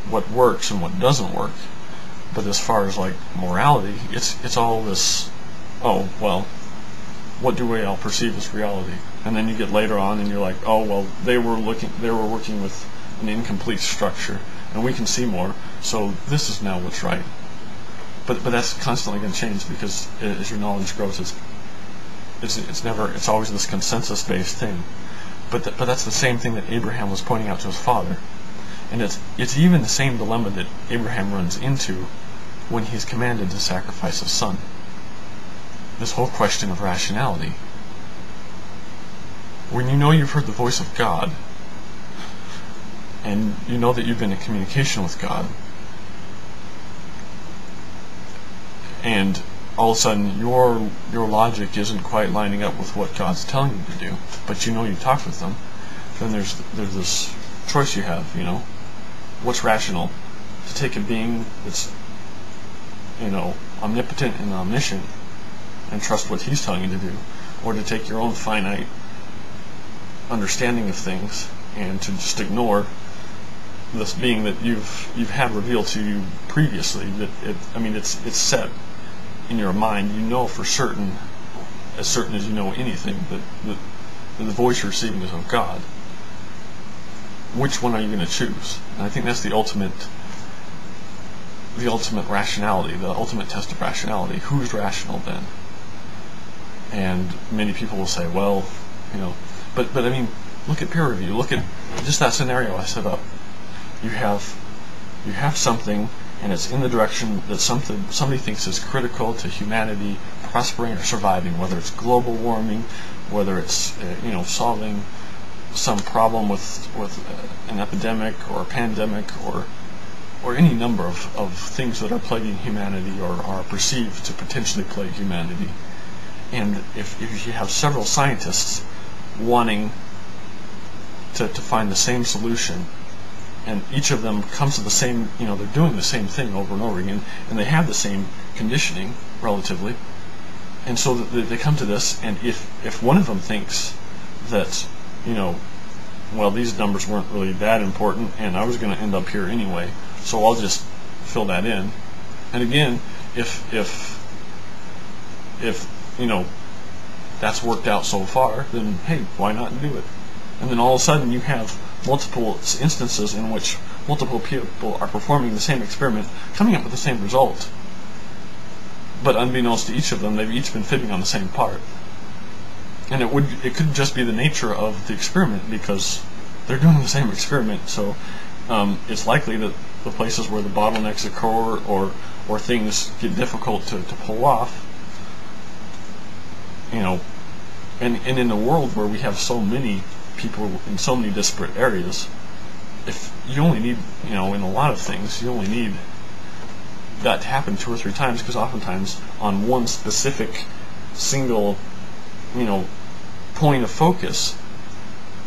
what works and what doesn't work. But as far as like morality, it's all this, oh well, what do we all perceive as reality? And then you get later on and you're like, oh well, they were working with an incomplete structure, and we can see more, so this is now what's right. But that's constantly going to change, because as your knowledge grows, it's always this consensus-based thing. But that's the same thing that Abraham was pointing out to his father, and it's even the same dilemma that Abraham runs into when he's commanded to sacrifice his son. This whole question of rationality. When you know you've heard the voice of God, and you know that you've been in communication with God, and all of a sudden your logic isn't quite lining up with what God's telling you to do, but you know you talked with them, then there's this choice you have, what's rational? To take a being that's, omnipotent and omniscient and trust what he's telling you to do, or to take your own finite understanding of things and to just ignore this being that you've had revealed to you previously, that it's set in your mind, for certain as you know anything, that the voice you're receiving is of God. Which one are you going to choose? And I think that's the ultimate rationality, the ultimate test of rationality. Who's rational then? And many people will say, well, but look at peer review. Look at just that scenario I set up. You have something, and it's in the direction that somebody thinks is critical to humanity prospering or surviving, whether it's global warming, whether it's solving some problem with an epidemic or a pandemic, or any number of things that are plaguing humanity or are perceived to potentially plague humanity. And if you have several scientists wanting to find the same solution, and each of them comes to the same, they're doing the same thing over and over again, and they have the same conditioning, relatively, and so they come to this, and if one of them thinks that, well, these numbers weren't really that important, and I was going to end up here anyway, so I'll just fill that in. And again, if that's worked out so far, then hey, why not do it? And then all of a sudden you have multiple instances in which multiple people are performing the same experiment, coming up with the same result. But unbeknownst to each of them, they've each been fitting on the same part. And it could just be the nature of the experiment, because they're doing the same experiment, so it's likely that the places where the bottlenecks occur or things get difficult to pull off, and in a world where we have so many people in so many disparate areas, if you only need, in a lot of things, you only need that to happen 2 or 3 times, because oftentimes on one specific single, point of focus,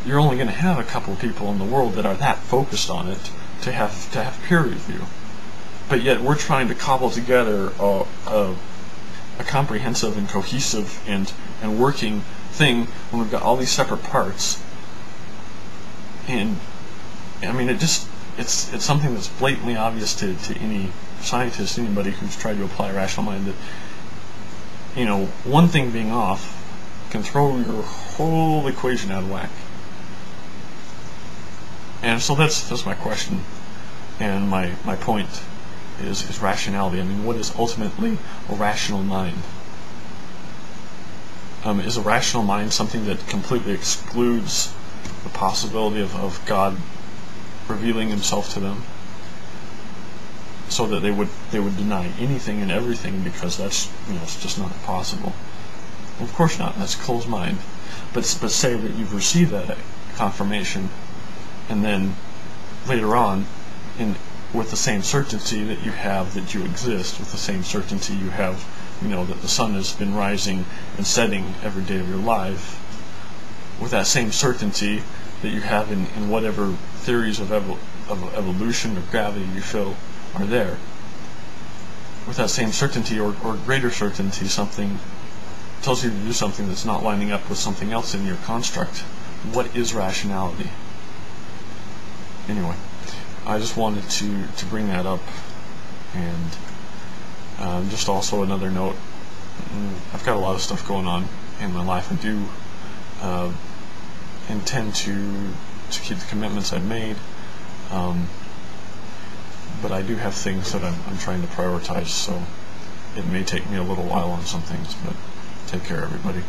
you're only going to have a couple of people in the world that are that focused on it to have peer review. But yet we're trying to cobble together a comprehensive and cohesive and working thing when we've got all these separate parts. And it's something that's blatantly obvious to any scientist, anybody who's tried to apply rational mind, that one thing being off can throw your whole equation out of whack. And so that's my question, and my point is rationality. What is ultimately a rational mind? Is a rational mind something that completely excludes the possibility of God revealing himself to them, so that they would deny anything and everything because that's it's just not possible? Of course not. That's closed mind. But say that you've received that confirmation, and then later on, with the same certainty that you have that you exist, with the same certainty you have, that the sun has been rising and setting every day of your life, with that same certainty that you have in whatever theories of evolution or gravity you feel are there, with that same certainty or greater certainty, something tells you to do something that's not lining up with something else in your construct. What is rationality? Anyway, I just wanted to bring that up. And just also another note, I've got a lot of stuff going on in my life. I do intend to keep the commitments I've made, but I do have things that I'm trying to prioritize, so it may take me a little while on some things, but take care, everybody.